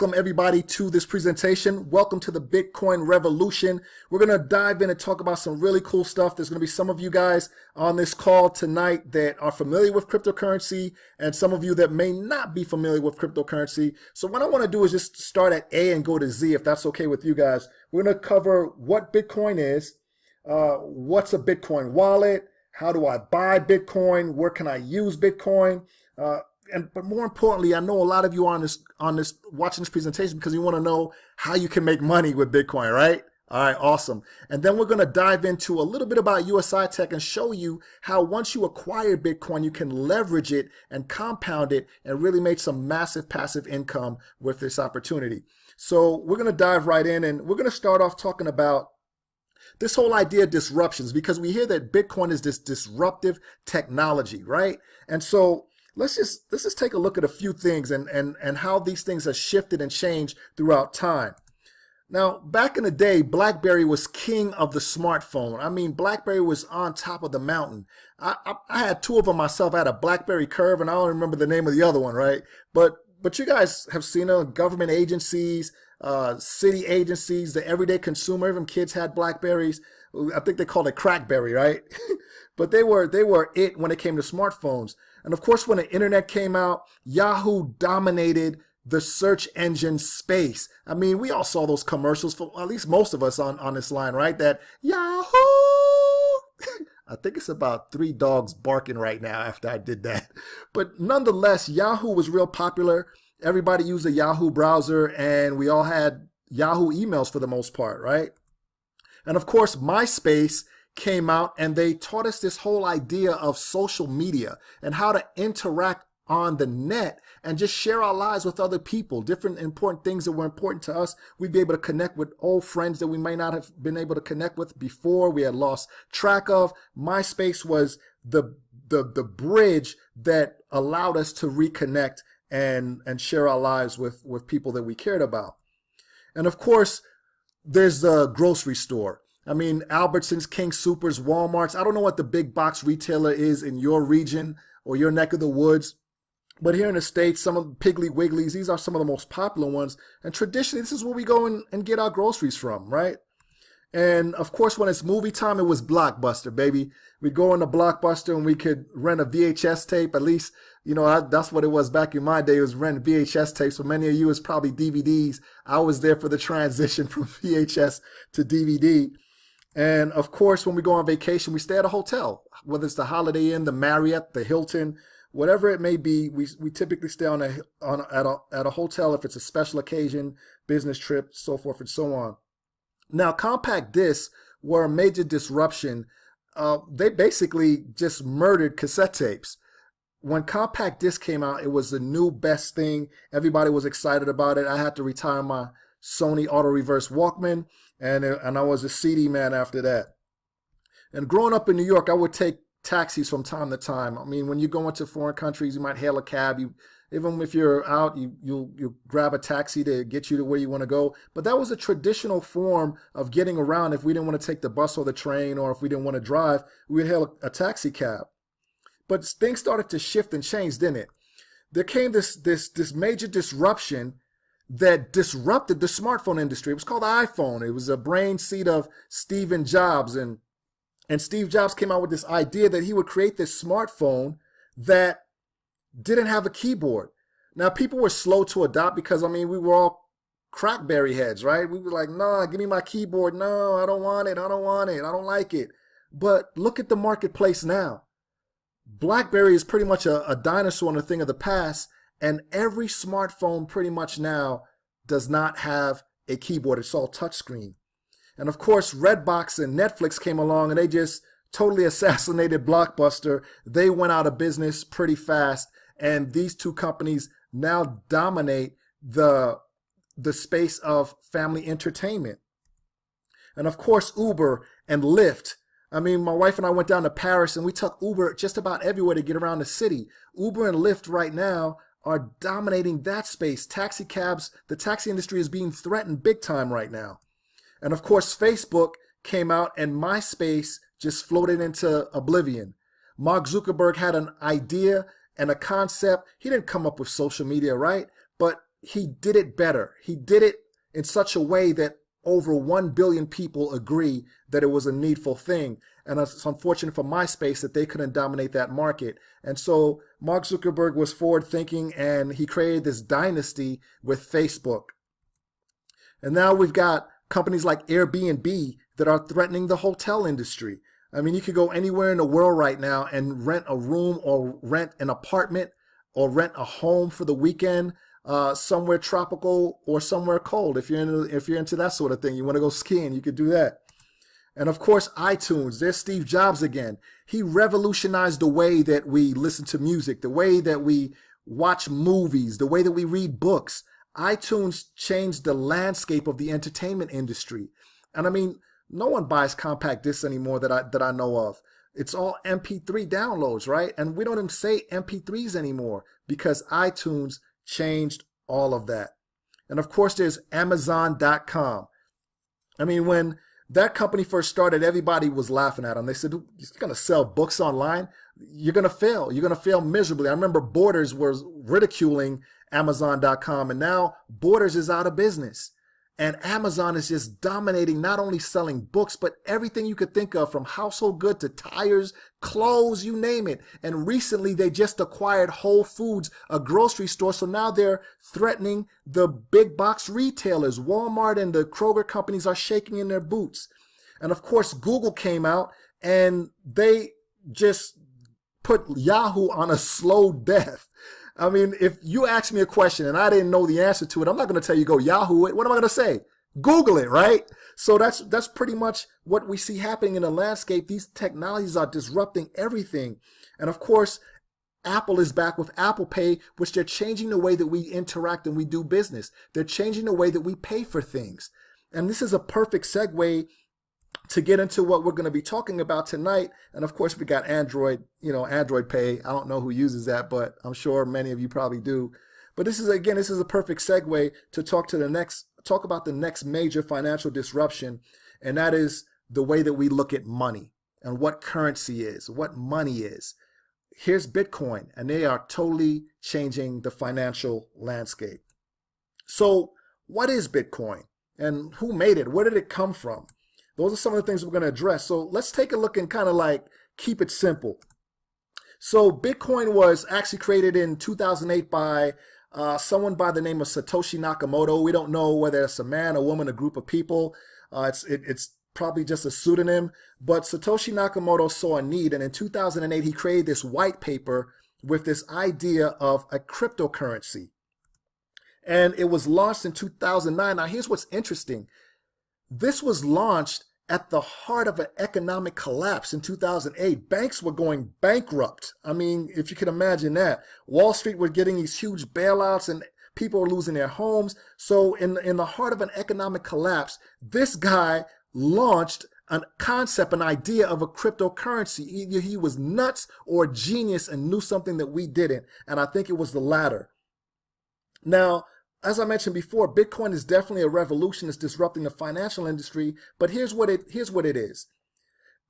Welcome everybody to this presentation. Welcome to the Bitcoin revolution. We're going to dive in and talk about some really cool stuff. There's going to be some of you guys on this call tonight that are familiar with cryptocurrency and some of you that may not be familiar with cryptocurrency. So what I want to do is just start at A and go to Z, if that's okay with you guys. We're going to cover what Bitcoin is, what's a Bitcoin wallet, how do I buy Bitcoin, where can I use Bitcoin, but more importantly, I know a lot of you are on this watching this presentation because you want to know how you can make money with Bitcoin, right? All right, awesome. And then we're going to dive into a little bit about USI Tech and show you how once you acquire Bitcoin, you can leverage it and compound it and really make some massive passive income with this opportunity. So we're going to dive right in, and we're going to start off talking about this whole idea of disruptions, because we hear that Bitcoin is this disruptive technology, right? And so let's just take a look at a few things and how these things have shifted and changed throughout time. Now, back in the day, BlackBerry was king of the smartphone. I mean, BlackBerry was on top of the mountain. I had two of them myself. I had a BlackBerry Curve, and I don't remember the name of the other one, right? But you guys have seen them, government agencies, city agencies, the everyday consumer, even kids had BlackBerries. I think they called it Crackberry, right? But they were it when it came to smartphones. And of course, when the internet came out, Yahoo dominated the search engine space. I mean, we all saw those commercials, for at least most of us on this line, right? That Yahoo! I think it's about 3 dogs barking right now after I did that. But nonetheless, Yahoo was real popular. Everybody used a Yahoo browser, and we all had Yahoo emails for the most part, right? And of course, MySpace came out, and they taught us this whole idea of social media and how to interact on the net and just share our lives with other people, different important things that were important to us. We'd be able to connect with old friends that we might not have been able to connect with before, we had lost track of. MySpace was the bridge that allowed us to reconnect and share our lives with people that we cared about. And of course, there's the grocery store. I mean, Albertsons, King Supers, Walmarts. I don't know what the big box retailer is in your region or your neck of the woods, but here in the States, some of the Piggly Wigglies, these are some of the most popular ones. And traditionally, this is where we go and get our groceries from, right? And of course, when it's movie time, it was Blockbuster, baby. We'd go into Blockbuster and we could rent a VHS tape. At least, you know, that's what it was back in my day. It was rent VHS tapes. For many of you, it's probably DVDs. I was there for the transition from VHS to DVD. And of course, when we go on vacation, we stay at a hotel, whether it's the Holiday Inn, the Marriott, the Hilton, whatever it may be. We typically stay at a hotel if it's a special occasion, business trip, so forth and so on. Now, compact discs were a major disruption. They basically just murdered cassette tapes. When compact disc came out, it was the new best thing. Everybody was excited about it. I had to retire my Sony Auto Reverse Walkman, and I was a CD man after that. And growing up in New York, I would take taxis from time to time. I mean, when you go into foreign countries, you might hail a cab. Even if you're out, you'll grab a taxi to get you to where you want to go. But that was a traditional form of getting around. If we didn't want to take the bus or the train, or if we didn't want to drive, we'd hail a taxi cab. But things started to shift and change, didn't it? There came this major disruption that disrupted the smartphone industry. It was called the iPhone. It was a brain seed of Steve Jobs. And Steve Jobs came out with this idea that he would create this smartphone that didn't have a keyboard. Now, people were slow to adopt because, I mean, we were all Crackberry heads, right? We were like, nah, give me my keyboard. No, I don't want it. I don't want it. I don't like it. But look at the marketplace now. BlackBerry is pretty much a dinosaur and a thing of the past. And every smartphone pretty much now does not have a keyboard. It's all touchscreen. And of course, Redbox and Netflix came along and they just totally assassinated Blockbuster. They went out of business pretty fast. And these two companies now dominate the space of family entertainment. And of course, Uber and Lyft. I mean, my wife and I went down to Paris and we took Uber just about everywhere to get around the city. Uber and Lyft right now are dominating that space. Taxi cabs, the taxi industry is being threatened big time right now. And of course, Facebook came out and MySpace just floated into oblivion. Mark Zuckerberg had an idea and a concept. He didn't come up with social media, right? But he did it better. He did it in such a way that over 1 billion people agree that it was a needful thing. And it's unfortunate for MySpace that they couldn't dominate that market. And so Mark Zuckerberg was forward thinking, and he created this dynasty with Facebook. And now we've got companies like Airbnb that are threatening the hotel industry. I mean, you could go anywhere in the world right now and rent a room or rent an apartment or rent a home for the weekend, somewhere tropical or somewhere cold. If you're into that sort of thing, you want to go skiing, you could do that. And of course, iTunes. There's Steve Jobs again. He revolutionized the way that we listen to music, the way that we watch movies, the way that we read books. iTunes changed the landscape of the entertainment industry. And I mean, no one buys compact discs anymore that I know of. It's all MP3 downloads, right? And we don't even say MP3s anymore because iTunes changed all of that. And of course, there's Amazon.com. I mean, when that company first started, everybody was laughing at them. They said, you're going to sell books online? You're going to fail. You're going to fail miserably. I remember Borders was ridiculing Amazon.com, and now Borders is out of business. And Amazon is just dominating, not only selling books, but everything you could think of, from household goods to tires, clothes, you name it. And recently they just acquired Whole Foods, a grocery store. So now they're threatening the big box retailers. Walmart and the Kroger companies are shaking in their boots. And of course, Google came out and they just put Yahoo on a slow death. I mean, if you ask me a question and I didn't know the answer to it, I'm not going to tell you go Yahoo it. What am I going to say? Google it, right? So that's pretty much what we see happening in the landscape. These technologies are disrupting everything. And of course, Apple is back with Apple Pay, which they're changing the way that we interact and we do business. They're changing the way that we pay for things. And this is a perfect segue to get into what we're going to be talking about tonight. And of course, we got Android, Android Pay. I don't know who uses that, but I'm sure many of you probably do. But this is a perfect segue to talk about the next major financial disruption. And that is the way that we look at money and what currency is, what money is. Here's Bitcoin, and they are totally changing the financial landscape. So what is Bitcoin and who made it? Where did it come from? Those are some of the things we're going to address. So let's take a look and kind of like keep it simple. So Bitcoin was actually created in 2008 by someone by the name of Satoshi Nakamoto. We don't know whether it's a man, a woman, a group of people. It's probably just a pseudonym. But Satoshi Nakamoto saw a need, and in 2008 he created this white paper with this idea of a cryptocurrency. And it was launched in 2009. Now here's what's interesting. This was launched at the heart of an economic collapse in 2008. Banks were going bankrupt. I mean, if you can imagine that. Wall Street were getting these huge bailouts and people were losing their homes. So in the heart of an economic collapse, this guy launched a concept, an idea of a cryptocurrency. Either he was nuts or a genius and knew something that we didn't. And I think it was the latter. Now, as I mentioned before, Bitcoin is definitely a revolution. It's disrupting the financial industry. But here's what it is.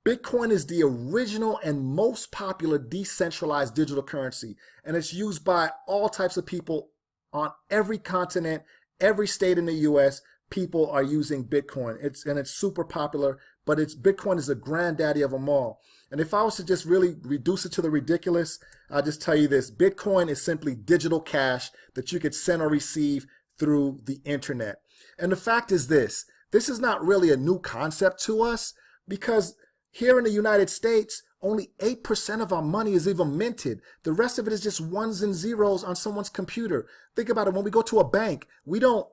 Bitcoin is the original and most popular decentralized digital currency. And it's used by all types of people on every continent, every state in the US. People are using Bitcoin. It's super popular, but Bitcoin is the granddaddy of them all. And if I was to just really reduce it to the ridiculous, I'll just tell you this. Bitcoin is simply digital cash that you could send or receive through the internet. And the fact is this is not really a new concept to us, because here in the United States, only 8% of our money is even minted. The rest of it is just ones and zeros on someone's computer. Think about it. When we go to a bank, we don't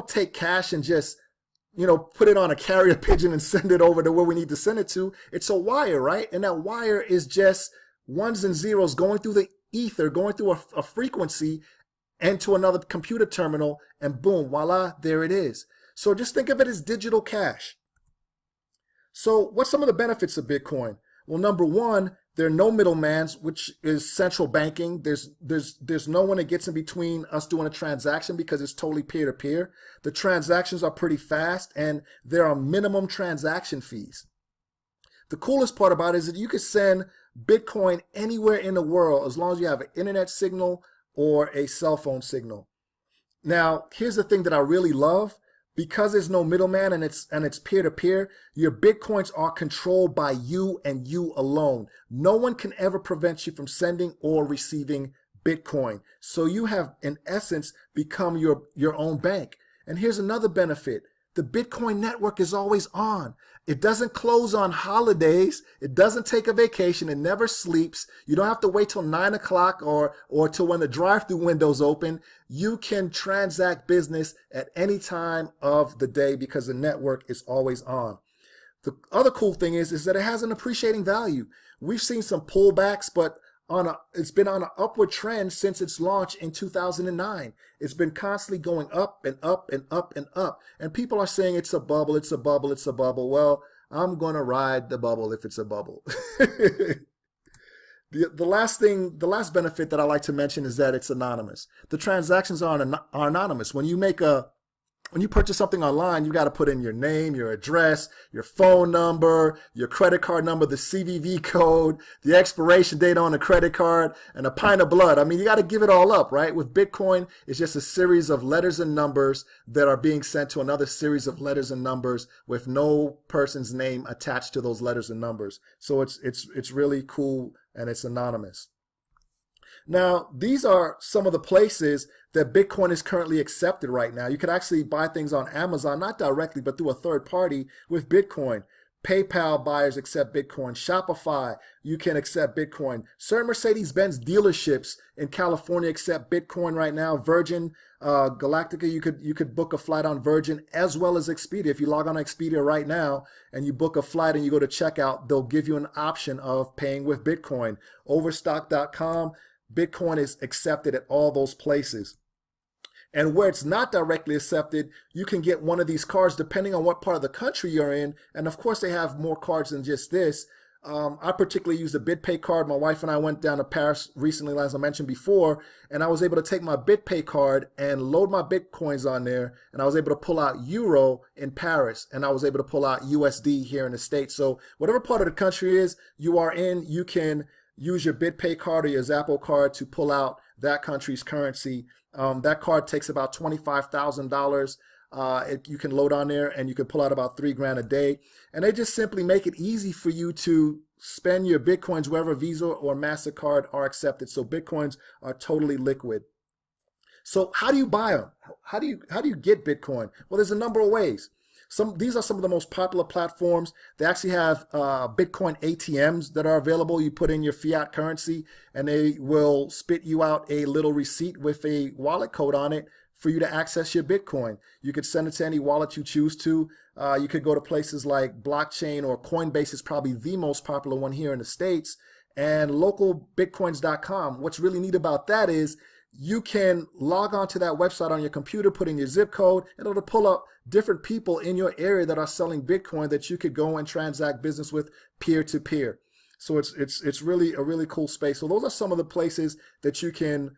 take cash and just put it on a carrier pigeon and send it over to where we need to send it to. It's a wire, right? And that wire is just ones and zeros going through the ether, going through a frequency and to another computer terminal, and boom, voila, there it is. So just think of it as digital cash. So what's some of the benefits of Bitcoin? Well, number one, there are no middlemans, which is central banking. There's no one that gets in between us doing a transaction because it's totally peer-to-peer. The transactions are pretty fast, and there are minimum transaction fees. The coolest part about it is that you can send Bitcoin anywhere in the world as long as you have an internet signal or a cell phone signal. Now, here's the thing that I really love. Because there's no middleman and it's peer-to-peer, your Bitcoins are controlled by you and you alone. No one can ever prevent you from sending or receiving Bitcoin. So you have, in essence, become your own bank. And here's another benefit. The Bitcoin network is always on. It doesn't close on holidays. It doesn't take a vacation. It never sleeps. You don't have to wait till 9 o'clock or till when the drive-through window's open. You can transact business at any time of the day because the network is always on. The other cool thing is that it has an appreciating value. We've seen some pullbacks, but it's been on an upward trend since its launch in 2009. It's been constantly going up and up and up and up. And people are saying it's a bubble, it's a bubble, it's a bubble. Well, I'm going to ride the bubble if it's a bubble. The last benefit that I like to mention is that it's anonymous. The transactions are anonymous. When you purchase something online, you got to put in your name, your address, your phone number, your credit card number, the CVV code, the expiration date on the credit card, and a pint of blood. I mean, you got to give it all up, right? With Bitcoin, it's just a series of letters and numbers that are being sent to another series of letters and numbers with no person's name attached to those letters and numbers. So it's really cool and it's anonymous. Now, these are some of the places that Bitcoin is currently accepted right now. You can actually buy things on Amazon, not directly, but through a third party with Bitcoin. PayPal buyers accept Bitcoin. Shopify, you can accept Bitcoin. Certain Mercedes-Benz dealerships in California accept Bitcoin right now. Virgin Galactica, you could book a flight on Virgin as well as Expedia. If you log on to Expedia right now and you book a flight and you go to checkout, they'll give you an option of paying with Bitcoin. Overstock.com, Bitcoin is accepted at all those places. And where it's not directly accepted, you can get one of these cards depending on what part of the country you're in. And of course, they have more cards than just this. I particularly use the BitPay card. My wife and I went down to Paris recently, as I mentioned before, and I was able to take my BitPay card and load my Bitcoins on there. And I was able to pull out Euro in Paris, and I was able to pull out USD here in the States. So whatever part of the country is you are in, you can use your BitPay card or your Zappo card to pull out that country's currency. That card takes about $25,000. You can load on there and you can pull out about $3,000 a day. And they just simply make it easy for you to spend your Bitcoins wherever Visa or MasterCard are accepted. So Bitcoins are totally liquid. So how do you buy them? How do you get Bitcoin? Well, there's a number of ways. These are some of the most popular platforms. They actually have Bitcoin ATMs that are available. You put in your fiat currency and they will spit you out a little receipt with a wallet code on it for you to access your Bitcoin. You could send it to any wallet you choose to. You could go to places like Blockchain, or Coinbase is probably the most popular one here in the States, and localbitcoins.com. What's really neat about that is you can log on to that website on your computer, put in your zip code, and it'll pull up different people in your area that are selling Bitcoin that you could go and transact business with peer to peer. So it's really a really cool space. So those are some of the places that you can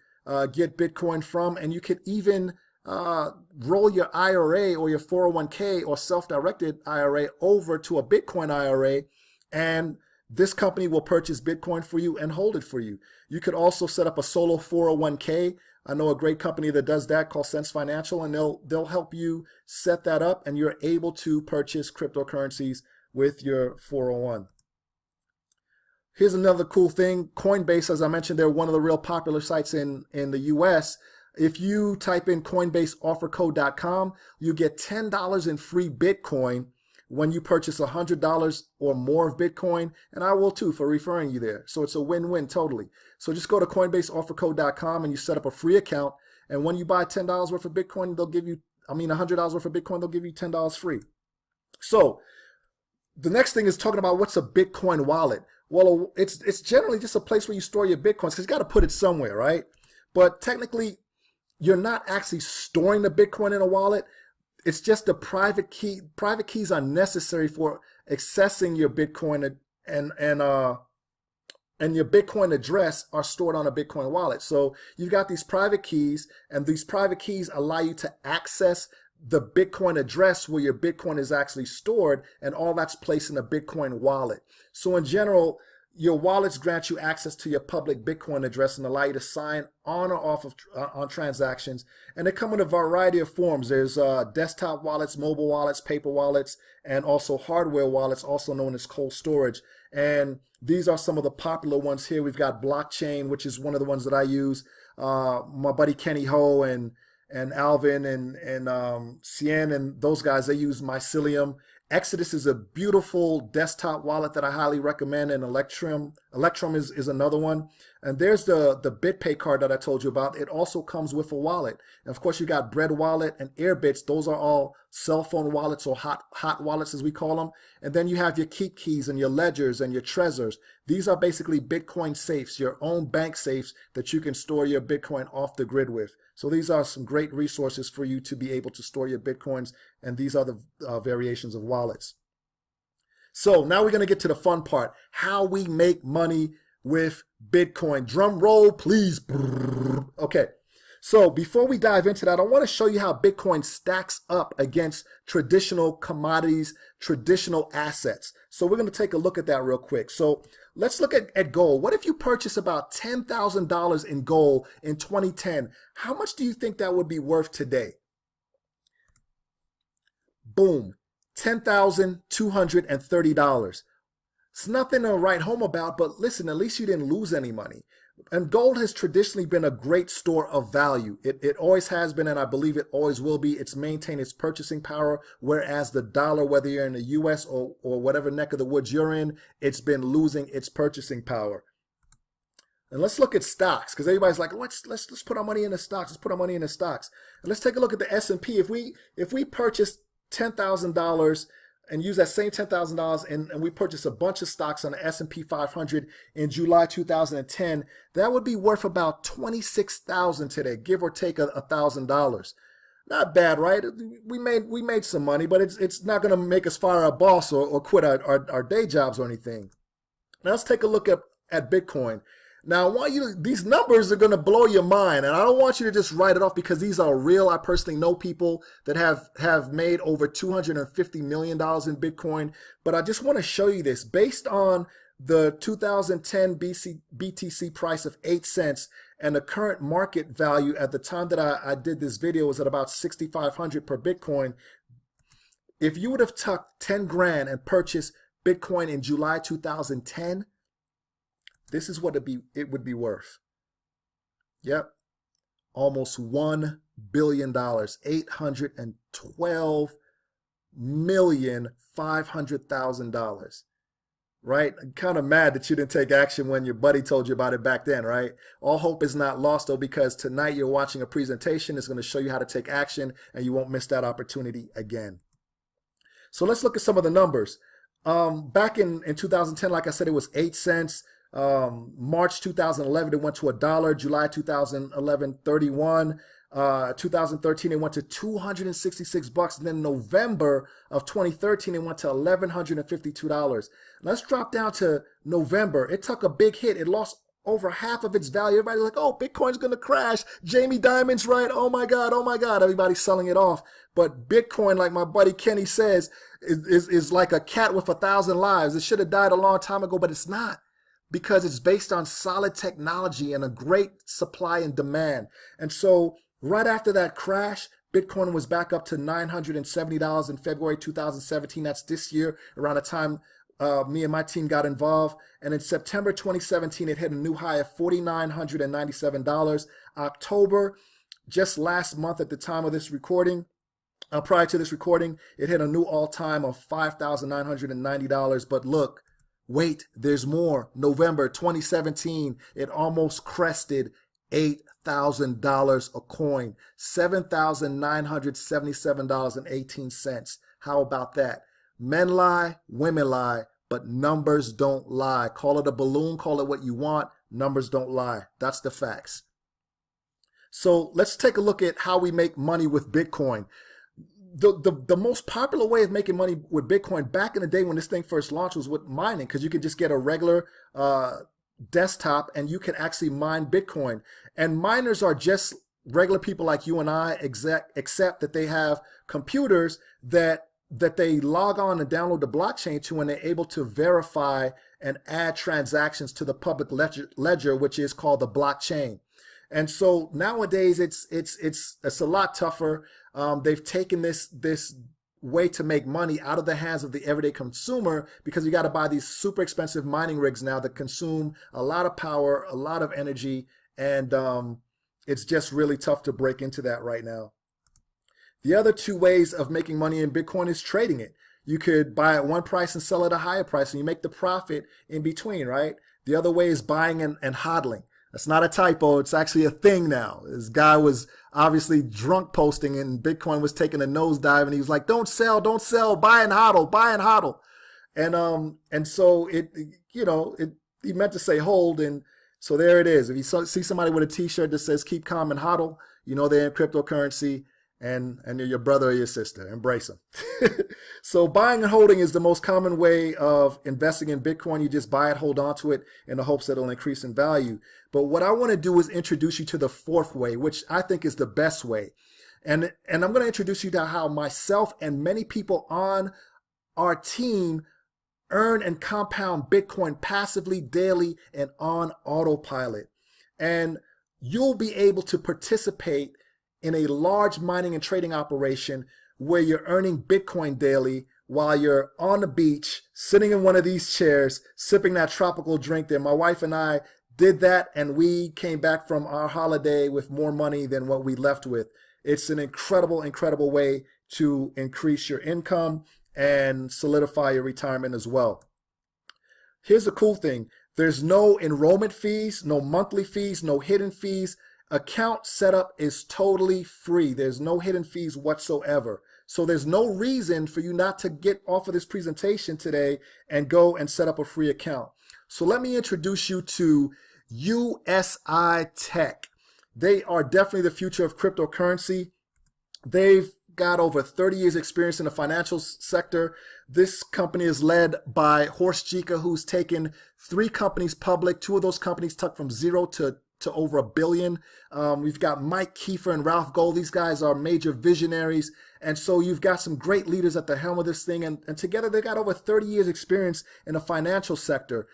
get Bitcoin from, and you could even roll your IRA or your 401k or self-directed IRA over to a Bitcoin IRA, and this company will purchase Bitcoin for you and hold it for you. You could also set up a solo 401k. I know a great company that does that called Sense Financial, and they'll help you set that up, and you're able to purchase cryptocurrencies with your 401. Here's another cool thing. Coinbase, as I mentioned, they're one of the real popular sites in the US. If you type in CoinbaseOfferCode.com, you get $10 in free Bitcoin when you purchase $100 or more of Bitcoin, and I will too for referring you there. So it's a win-win totally. So just go to CoinbaseOfferCode.com and you set up a free account, and when you buy $10 worth of Bitcoin, they'll give you, $100 worth of Bitcoin, they'll give you $10 free. So the next thing is talking about what's a Bitcoin wallet. Well, it's generally just a place where you store your Bitcoins, because you got to put it somewhere, right? But technically, you're not actually storing the Bitcoin in a wallet. It's just a private key. Private keys are necessary for accessing your Bitcoin, and your Bitcoin address are stored on a Bitcoin wallet. So you've got these private keys, and these private keys allow you to access the Bitcoin address where your Bitcoin is actually stored, and all that's placed in a Bitcoin wallet. So in general, Your wallets grant you access to your public Bitcoin address and allow you to sign on or off of on transactions. And they come in a variety of forms. There's desktop wallets, mobile wallets, paper wallets, and also hardware wallets, also known as cold storage. And these are some of the popular ones here. We've got Blockchain, which is one of the ones that I use. My buddy Kenny Ho and Alvin and Cien and those guys, they use Mycelium. Exodus is a beautiful desktop wallet that I highly recommend, and Electrum is another one. And there's the BitPay card that I told you about. It also comes with a wallet. And of course, you got Bread Wallet and Airbits. Those are all cell phone wallets, or hot wallets as we call them. And then you have your Keep Keys and your Ledgers and your Trezors. These are basically Bitcoin safes, your own bank safes that you can store your Bitcoin off the grid with. So these are some great resources for you to be able to store your Bitcoins, and these are the variations of wallets. So now we're going to get to the fun part, how we make money with Bitcoin. Drum roll, please. Okay, so before we dive into that, I want to show you how Bitcoin stacks up against traditional commodities, traditional assets. So we're going to take a look at that real quick. So let's look at gold. What if you purchase about $10,000 in gold in 2010? How much do you think that would be worth today? Boom, $10,230. It's nothing to write home about, but listen, at least you didn't lose any money. And gold has traditionally been a great store of value. It always has been, and I believe it always will be. It's maintained its purchasing power, whereas the dollar, whether you're in the US or whatever neck of the woods you're in, it's been losing its purchasing power. And let's look at stocks, because everybody's like, let's put our money in the stocks. Let's put our money in the stocks. And let's take a look at the S&P. If we purchase $10,000 and use that same $10,000 and we purchase a bunch of stocks on the S&P 500 in July 2010, that would be worth about $26,000 today, give or take $1,000. Not bad, right? We made some money, but it's not going to make us fire our boss or quit our day jobs or anything. Now let's take a look at Bitcoin. Now, I want you these numbers are going to blow your mind, and I don't want you to just write it off because these are real. I personally know people that have made over $250 million in Bitcoin, but I just want to show you this. Based on the 2010 BTC price of 8 cents and the current market value at the time that I did this video was at about 6,500 per Bitcoin. If you would have tucked 10 grand and purchased Bitcoin in July 2010, this is what it would be worth. Yep. Almost $1 billion, $812,500,000. Right? I'm kind of mad that you didn't take action when your buddy told you about it back then, right? All hope is not lost, though, because tonight you're watching a presentation that's going to show you how to take action, and you won't miss that opportunity again. So let's look at some of the numbers. Back in 2010, like I said, it was 8 cents. March 2011 it went to $1. July 2011 31. 2013 it went to $266, and then November of 2013 it went to $1,152. Let's drop down to November. It took a big hit. It lost over half of its value. Everybody's like, oh, Bitcoin's gonna crash. Jamie Dimon's right. Oh my God, oh my God. Everybody's selling it off. But Bitcoin, like my buddy Kenny says, is like a cat with 1,000 lives. It should have died a long time ago, but it's not, because it's based on solid technology and a great supply and demand. And so right after that crash, Bitcoin was back up to $970 in February 2017. That's this year, around the time me and my team got involved. And in September 2017, it hit a new high of $4,997. October, just last month at the time of this recording, prior to this recording, it hit a new all-time of $5,990. But look, wait, there's more. November 2017, it almost crested $8,000 a coin, $7,977.18. How about that? Men lie, women lie, but numbers don't lie. Call it a balloon, call it what you want. Numbers don't lie. That's the facts. So let's take a look at how we make money with Bitcoin. The most popular way of making money with Bitcoin back in the day when this thing first launched was with mining, because you could just get a regular desktop and you can actually mine Bitcoin. And miners are just regular people like you and I, except that they have computers that that they log on and download the blockchain to, and they're able to verify and add transactions to the public ledger, which is called the blockchain. And so nowadays it's a lot tougher. They've taken this way to make money out of the hands of the everyday consumer, because you got to buy these super expensive mining rigs now that consume a lot of power, a lot of energy, and it's just really tough to break into that right now. The other two ways of making money in Bitcoin is trading it. You could buy at one price and sell at a higher price, and you make the profit in between, right? The other way is buying and hodling. That's not a typo. It's actually a thing now. This guy was obviously drunk posting, and Bitcoin was taking a nosedive, and he was like, don't sell, buy and hodl, buy and hodl. And so he meant to say hold, and so there it is. If you see somebody with a t-shirt that says keep calm and hodl, you know they're in cryptocurrency, and they're your brother or your sister. Embrace them. So buying and holding is the most common way of investing in Bitcoin. You just buy it, hold on to it in the hopes that it'll increase in value. But what I want to do is introduce you to the fourth way, which I think is the best way. And I'm going to introduce you to how myself and many people on our team earn and compound Bitcoin passively, daily, and on autopilot. And you'll be able to participate in a large mining and trading operation where you're earning Bitcoin daily while you're on the beach, sitting in one of these chairs, sipping that tropical drink there. My wife and I did that, and we came back from our holiday with more money than what we left with. It's an incredible, incredible way to increase your income and solidify your retirement as well. Here's the cool thing. There's no enrollment fees, no monthly fees, no hidden fees. Account setup is totally free. There's no hidden fees whatsoever. So there's no reason for you not to get off of this presentation today and go and set up a free account. So let me introduce you to USI Tech. They are definitely the future of cryptocurrency. They've got over 30 years experience in the financial sector. This company is led by Horst Jicha, who's taken 3 companies public. 2 of those companies took from zero to over $1 billion. We've got Mike Kiefer and Ralph Gold. These guys are major visionaries. And so you've got some great leaders at the helm of this thing. And together they've got over 30 years experience in the financial sector.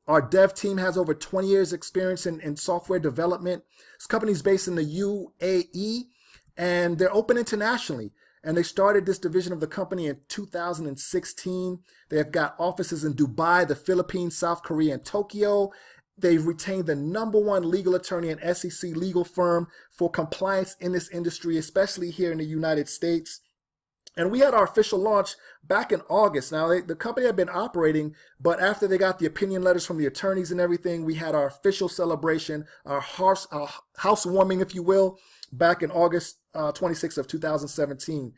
Our dev team has over 20 years experience in software development. This company's based in the UAE, and they're open internationally. And they started this division of the company in 2016. They've got offices in Dubai, the Philippines, South Korea, and Tokyo. They've retained the #1 legal attorney and SEC legal firm for compliance in this industry, especially here in the United States. And we had our official launch back in August. Now, the company had been operating, but after they got the opinion letters from the attorneys and everything, we had our official celebration, our housewarming, if you will, back in August 26th of 2017.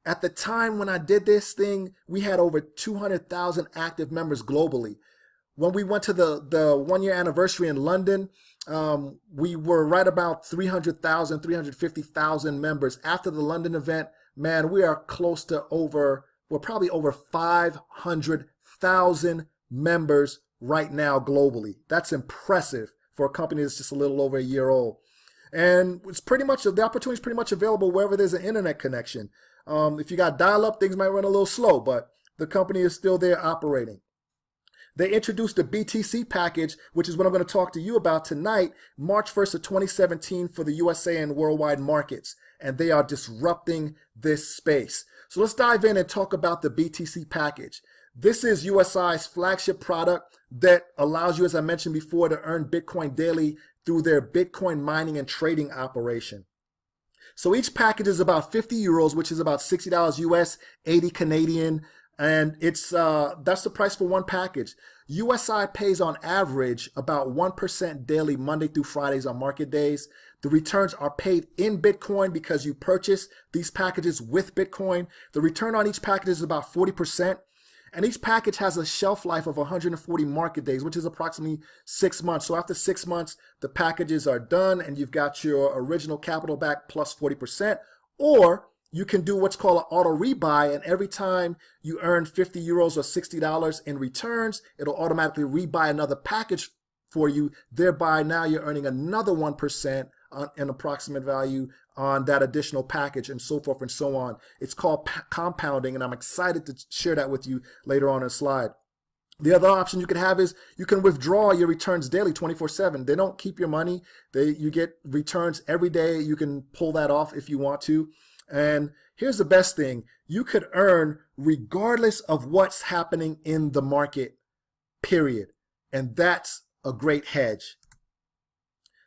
At the time when I did this thing, we had over 200,000 active members globally. When we went to the 1-year anniversary in London, we were right about 300,000, 350,000 members. After the London event, man, we are close to we're probably over 500,000 members right now globally. That's impressive for a company that's just a little over a year old. And it's pretty much, the opportunity is pretty much available wherever there's an internet connection. If you got dial-up, things might run a little slow, but the company is still there operating. They introduced the BTC package, which is what I'm going to talk to you about tonight, March 1st of 2017 for the USA and worldwide markets. And they are disrupting this space. So let's dive in and talk about the BTC package. This is USI's flagship product that allows you, as I mentioned before, to earn Bitcoin daily through their Bitcoin mining and trading operation. So each package is about 50 euros, which is about $60 US, 80 Canadian. And it's that's the price for one package. USI pays on average about 1% daily Monday through Fridays on market days. The returns are paid in Bitcoin because you purchase these packages with Bitcoin. The return on each package is about 40%. And each package has a shelf life of 140 market days, which is approximately 6 months. So after 6 months, the packages are done and you've got your original capital back plus 40%. Or you can do what's called an auto rebuy, and every time you earn 50 euros or $60 in returns, it'll automatically rebuy another package for you. Thereby now you're earning another 1% on an approximate value on that additional package and so forth and so on. It's called compounding, and I'm excited to share that with you later on in the slide. The other option you can have is you can withdraw your returns daily 24/7. They don't keep your money. You get returns every day. You can pull that off if you want to. And here's the best thing. You could earn regardless of what's happening in the market, period. And that's a great hedge.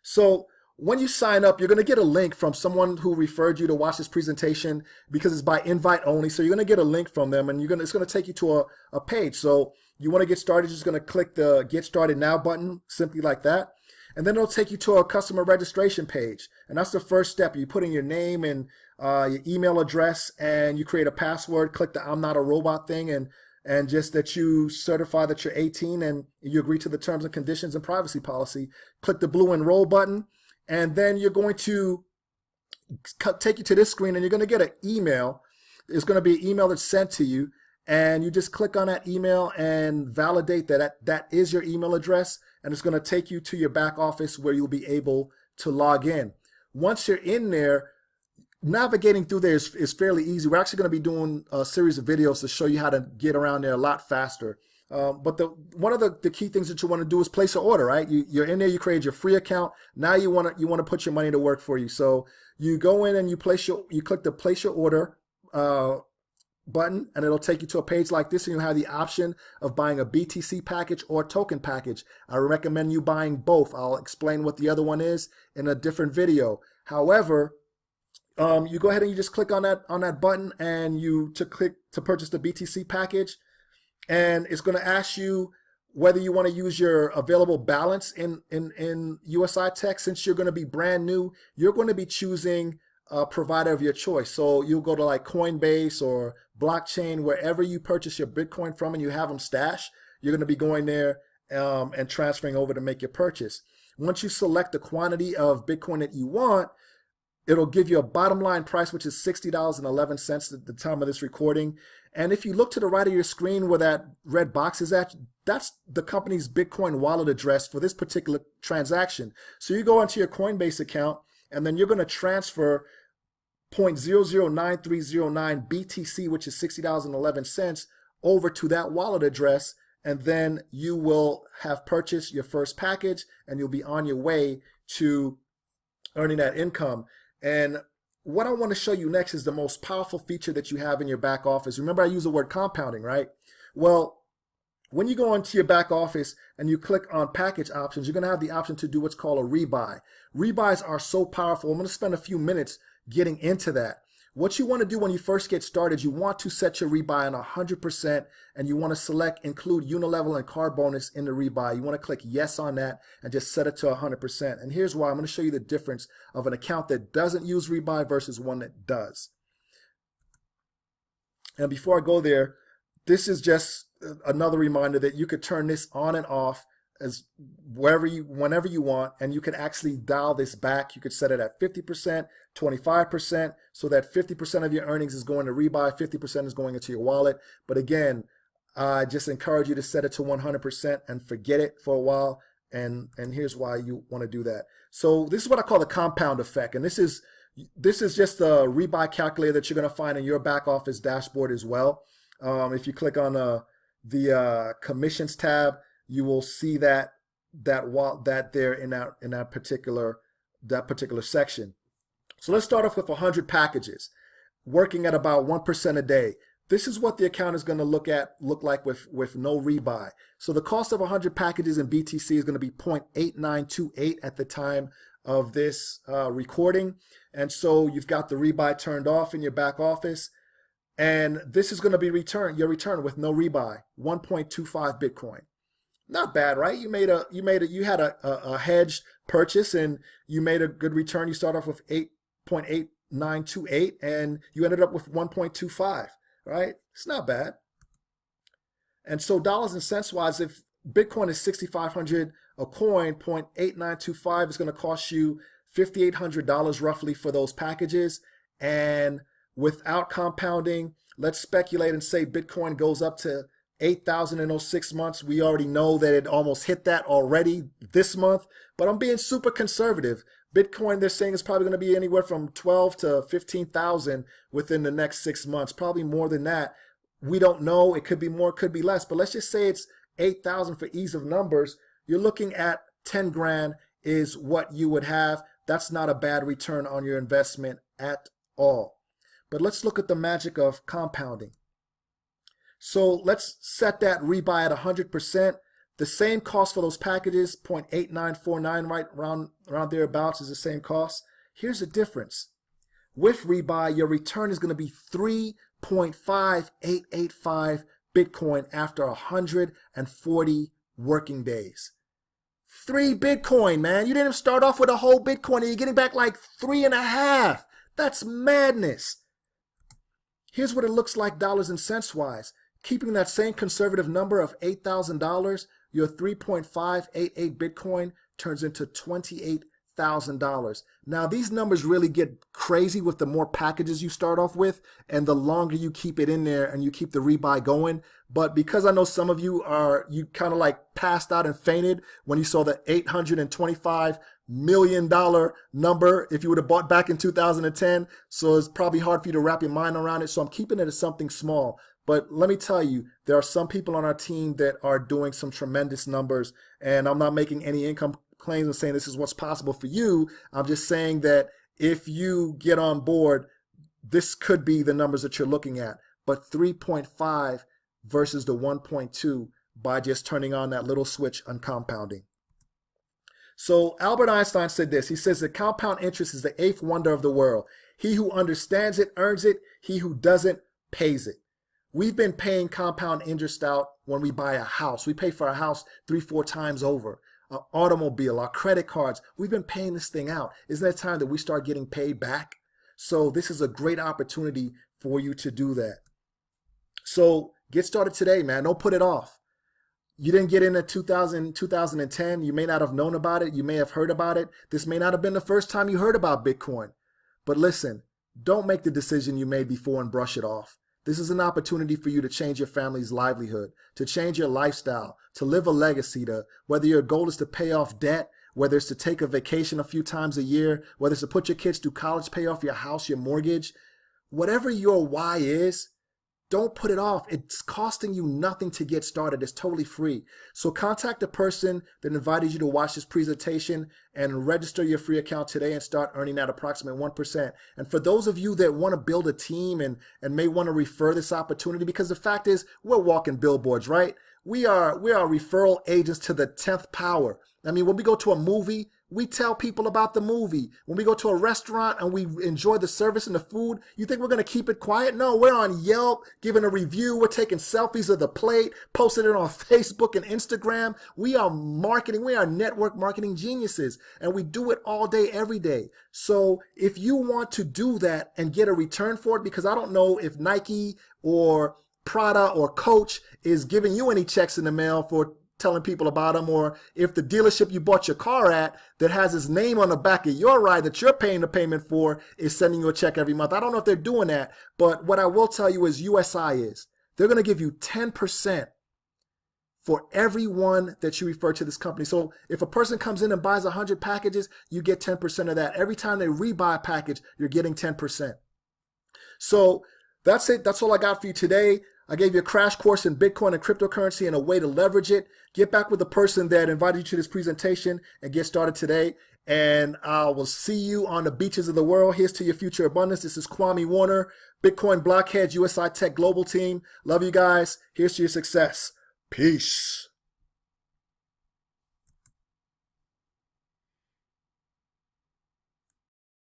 So when you sign up, you're going to get a link from someone who referred you to watch this presentation because it's by invite only. So you're going to get a link from them, and it's going to take you to a page. So you want to get started, you're just going to click the Get Started Now button, simply like that. And then it'll take you to a customer registration page. And that's the first step. You put in your name and your email address, and you create a password. Click the I'm not a robot thing, and just that you certify that you're 18 and you agree to the terms and conditions and privacy policy. Click the blue Enroll button. And then you're going to take you to this screen, and you're going to get an email. It's going to be an email that's sent to you, and you just click on that email and validate that is your email address, and it's going to take you to your back office where you'll be able to log in. Once you're in there, navigating through there is fairly easy. We're actually going to be doing a series of videos to show you how to get around there a lot faster. But one of the key things that you want to do is place an order, right? You're in there, you create your free account. Now you want to put your money to work for you. So you go in and you click the place your order button, and it'll take you to a page like this, and you have the option of buying a BTC package or a token package. I recommend you buying both. I'll explain what the other one is in a different video. However, you go ahead and you just click on that button, and click to purchase the BTC package. And it's going to ask you whether you want to use your available balance in USI Tech. Since you're going to be brand new, you're going to be choosing a provider of your choice. So you'll go to like Coinbase or Blockchain, wherever you purchase your Bitcoin from and you have them stashed, you're going to be going there and transferring over to make your purchase. Once you select the quantity of Bitcoin that you want, it'll give you a bottom line price, which is $60.11 at the time of this recording. And if you look to the right of your screen where that red box is at, that's the company's Bitcoin wallet address for this particular transaction. So you go into your Coinbase account, and then you're going to transfer 0.009309 BTC, which is $60.11, over to that wallet address. And then you will have purchased your first package, and you'll be on your way to earning that income. And what I want to show you next is the most powerful feature that you have in your back office. Remember, I use the word compounding, right? Well, when you go into your back office and you click on package options, you're going to have the option to do what's called a rebuy. Rebuys are so powerful. I'm going to spend a few minutes getting into that. What you want to do when you first get started, you want to set your rebuy on 100%, and you want to select include unilevel and card bonus in the rebuy. You want to click yes on that and just set it to 100%. And here's why. I'm going to show you the difference of an account that doesn't use rebuy versus one that does. And before I go there, this is just another reminder that you could turn this on and off as whenever you want, and you can actually dial this back. You could set it at 50%, 25%, so that 50% of your earnings is going to rebuy, 50% is going into your wallet. But again, I just encourage you to set it to 100% and forget it for a while. And here's why you want to do that. So this is what I call the compound effect, and this is just a rebuy calculator that you're going to find in your back office dashboard as well. If you click on the commissions tab, you will see that there in that particular section. So let's start off with 100 packages, working at about 1% a day. This is what the account is going to look like with no rebuy. So the cost of 100 packages in BTC is going to be 0.8928 at the time of this recording. And so you've got the rebuy turned off in your back office. And this is going to be your return with no rebuy, 1.25 Bitcoin. Not bad, right? You had a hedged purchase, and you made a good return. You start off with 8.8928, and you ended up with 1.25, right? It's not bad. And so dollars and cents wise, if Bitcoin is 6,500 a coin, 0.8925 is going to cost you $5,800 roughly for those packages. And without compounding, let's speculate and say Bitcoin goes up to 8,000 in those 6 months. We already know that it almost hit that already this month, but I'm being super conservative. Bitcoin, they're saying, is probably going to be anywhere from 12 to 15,000 within the next 6 months, probably more than that. We don't know. It could be more, could be less, but let's just say it's 8,000 for ease of numbers. You're looking at 10 grand is what you would have. That's not a bad return on your investment at all. But let's look at the magic of compounding. So let's set that rebuy at 100%. The same cost for those packages, 0.8949, right around thereabouts, is the same cost. Here's the difference. With rebuy, your return is going to be 3.5885 Bitcoin after 140 working days. 3 Bitcoin, man. You didn't start off with a whole Bitcoin and you're getting back like 3.5. That's madness. Here's what it looks like dollars and cents wise. Keeping that same conservative number of $8,000, your 3.588 Bitcoin turns into $28,000. Now, these numbers really get crazy with the more packages you start off with and the longer you keep it in there and you keep the rebuy going. But because I know some of you kind of like passed out and fainted when you saw the $825 million number if you would have bought back in 2010. So it's probably hard for you to wrap your mind around it. So I'm keeping it as something small. But let me tell you, there are some people on our team that are doing some tremendous numbers, and I'm not making any income claims and saying this is what's possible for you. I'm just saying that if you get on board, this could be the numbers that you're looking at. But 3.5 versus the 1.2 by just turning on that little switch on compounding. So Albert Einstein said this. He says that compound interest is the 8th wonder of the world. He who understands it earns it. He who doesn't pays it. We've been paying compound interest out when we buy a house. We pay for a house 3-4 times over. An automobile, our credit cards. We've been paying this thing out. Isn't it time that we start getting paid back? So this is a great opportunity for you to do that. So get started today, man. Don't put it off. You didn't get in at 2010. You may not have known about it. You may have heard about it. This may not have been the first time you heard about Bitcoin. But listen, don't make the decision you made before and brush it off. This is an opportunity for you to change your family's livelihood, to change your lifestyle, to live a legacy, whether your goal is to pay off debt, whether it's to take a vacation a few times a year, whether it's to put your kids through college, pay off your house, your mortgage, whatever your why is, don't put it off. It's costing you nothing to get started. It's totally free. So contact the person that invited you to watch this presentation and register your free account today and start earning that approximate 1%. And for those of you that want to build a team and may want to refer this opportunity, because the fact is we're walking billboards, right? We are referral agents to the 10th power. I mean, when we go to a movie, we tell people about the movie. When we go to a restaurant and we enjoy the service and the food, you think we're going to keep it quiet? No, we're on Yelp, giving a review. We're taking selfies of the plate, posting it on Facebook and Instagram. We are marketing. We are network marketing geniuses, and we do it all day, every day. So if you want to do that and get a return for it, because I don't know if Nike or Prada or Coach is giving you any checks in the mail for telling people about them, or if the dealership you bought your car at that has his name on the back of your ride that you're paying the payment for is sending you a check every month. I don't know if they're doing that, but what I will tell you is USI is. They're going to give you 10% for everyone that you refer to this company. So if a person comes in and buys 100 packages, you get 10% of that. Every time they rebuy a package, you're getting 10%. So that's it. That's all I got for you today. I gave you a crash course in Bitcoin and cryptocurrency and a way to leverage it. Get back with the person that invited you to this presentation and get started today. And I will see you on the beaches of the world. Here's to your future abundance. This is Kwame Warner, Bitcoin Blockheads, USI Tech Global Team. Love you guys. Here's to your success. Peace.